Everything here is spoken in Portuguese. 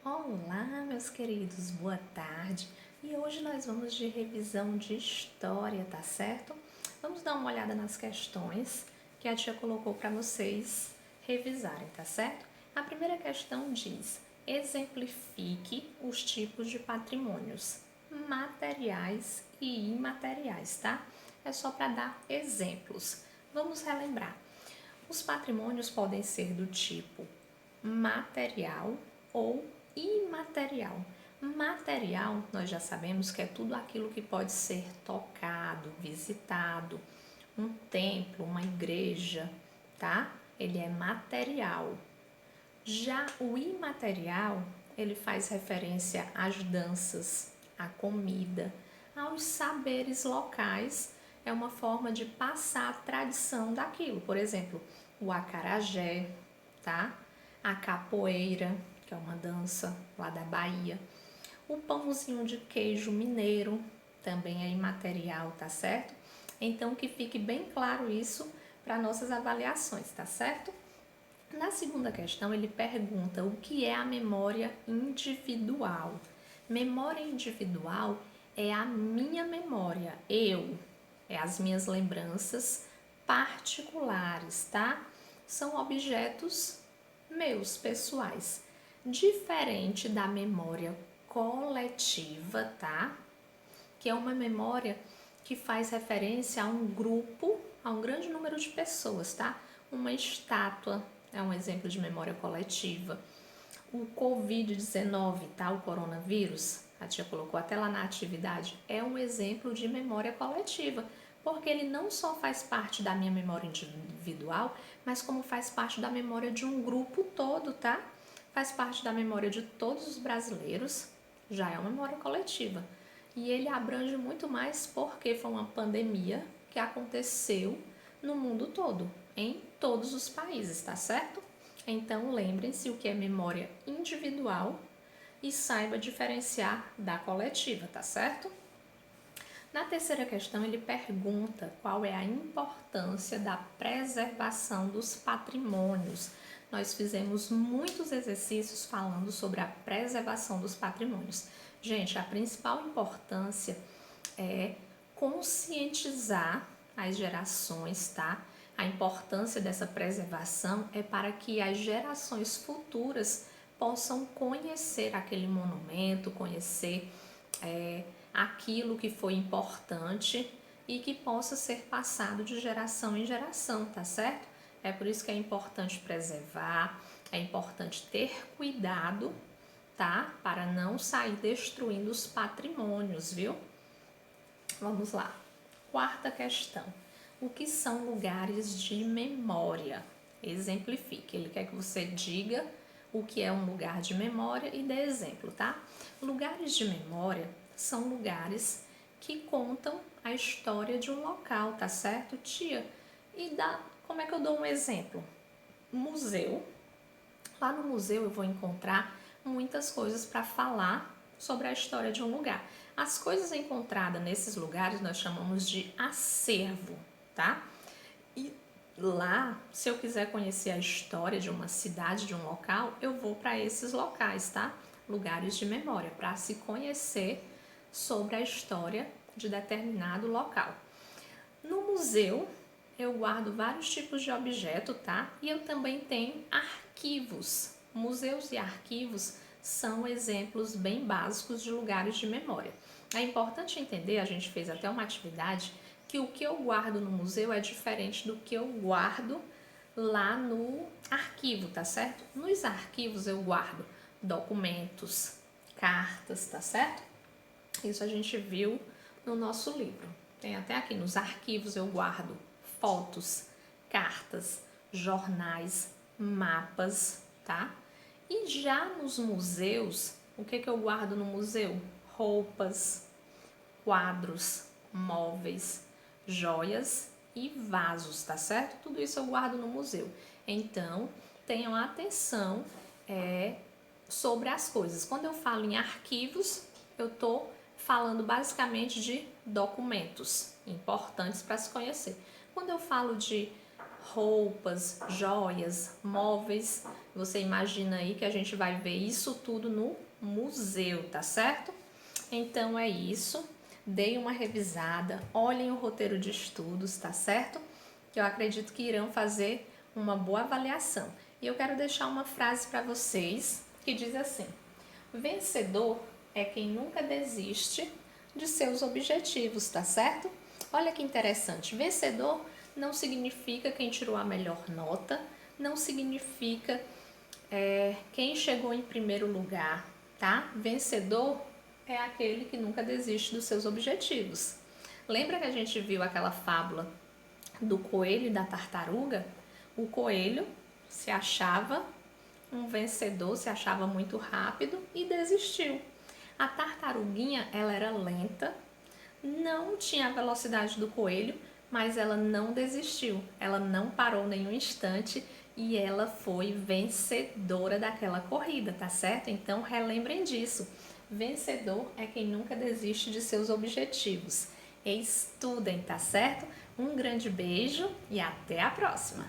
Olá, meus queridos, boa tarde. E hoje nós vamos de revisão de história, tá certo? Vamos dar uma olhada nas questões que a tia colocou para vocês revisarem, tá certo? A primeira questão diz: exemplifique os tipos de patrimônios materiais e imateriais, tá? É só para dar exemplos. Vamos relembrar. Os patrimônios podem ser do tipo material ou imaterial. Material, nós já sabemos que é tudo aquilo que pode ser tocado, visitado, um templo, uma igreja, tá? Ele é material. Já o imaterial, ele faz referência às danças, à comida, aos saberes locais. É uma forma de passar a tradição daquilo. Por exemplo, o acarajé, tá? A capoeira, que é uma dança lá da Bahia. O pãozinho de queijo mineiro também é imaterial, tá certo? Então que fique bem claro isso para nossas avaliações, tá certo? Na segunda questão, ele pergunta o que é a memória individual. Memória individual é a minha memória, é as minhas lembranças particulares, tá? São objetos meus, pessoais. Diferente da memória coletiva, tá? Que é uma memória que faz referência a um grupo, a um grande número de pessoas, tá? Uma estátua é um exemplo de memória coletiva. O Covid-19, tá? O coronavírus, a tia colocou até lá na atividade, é um exemplo de memória coletiva, porque ele não só faz parte da minha memória individual, mas como faz parte da memória de um grupo todo, tá? Faz parte da memória de todos os brasileiros, já é uma memória coletiva. E ele abrange muito mais porque foi uma pandemia que aconteceu no mundo todo, em todos os países, tá certo? Então lembrem-se o que é memória individual e saiba diferenciar da coletiva, tá certo? Na terceira questão, ele pergunta qual é a importância da preservação dos patrimônios. Nós fizemos muitos exercícios falando sobre a preservação dos patrimônios. Gente, a principal importância é conscientizar as gerações, tá? A importância dessa preservação é para que as gerações futuras possam conhecer aquele monumento, conhecer aquilo que foi importante e que possa ser passado de geração em geração, tá certo? É por isso que é importante preservar, é importante ter cuidado, tá? Para não sair destruindo os patrimônios, viu? Vamos lá. Quarta questão. O que são lugares de memória? Exemplifique. Ele quer que você diga o que é um lugar de memória e dê exemplo, tá? Lugares de memória são lugares que contam a história de um local, tá certo, tia? Como é que eu dou um exemplo? Museu. Lá no museu eu vou encontrar muitas coisas para falar sobre a história de um lugar. As coisas encontradas nesses lugares nós chamamos de acervo, tá? E lá, se eu quiser conhecer a história de uma cidade, de um local, eu vou para esses locais, tá? Lugares de memória, para se conhecer sobre a história de determinado local. No museu, eu guardo vários tipos de objeto, tá? E eu também tenho arquivos. Museus e arquivos são exemplos bem básicos de lugares de memória. É importante entender, a gente fez até uma atividade, que o que eu guardo no museu é diferente do que eu guardo lá no arquivo, tá certo? Nos arquivos eu guardo documentos, cartas, tá certo? Isso a gente viu no nosso livro. Tem até aqui nos arquivos eu guardo fotos, cartas, jornais, mapas, tá? E já nos museus, o que eu guardo no museu? Roupas, quadros, móveis, joias e vasos, tá certo? Tudo isso eu guardo no museu. Então, tenham atenção sobre as coisas. Quando eu falo em arquivos, eu estou falando basicamente de documentos importantes para se conhecer. Quando eu falo de roupas, joias, móveis. Você imagina aí que a gente vai ver isso tudo no museu, tá certo? Então é isso. Deem uma revisada, olhem o roteiro de estudos, tá certo? Que eu acredito que irão fazer uma boa avaliação. E eu quero deixar uma frase para vocês que diz assim: vencedor é quem nunca desiste de seus objetivos, tá certo? Olha que interessante. Vencedor não significa quem tirou a melhor nota, não significa quem chegou em primeiro lugar, tá? Vencedor é aquele que nunca desiste dos seus objetivos. Lembra que a gente viu aquela fábula do coelho e da tartaruga? O coelho se achava um vencedor, se achava muito rápido e desistiu. A tartaruguinha, ela era lenta, não tinha a velocidade do coelho, mas ela não desistiu, ela não parou nenhum instante e ela foi vencedora daquela corrida, tá certo? Então relembrem disso. Vencedor é quem nunca desiste de seus objetivos. Estudem, tá certo? Um grande beijo e até a próxima!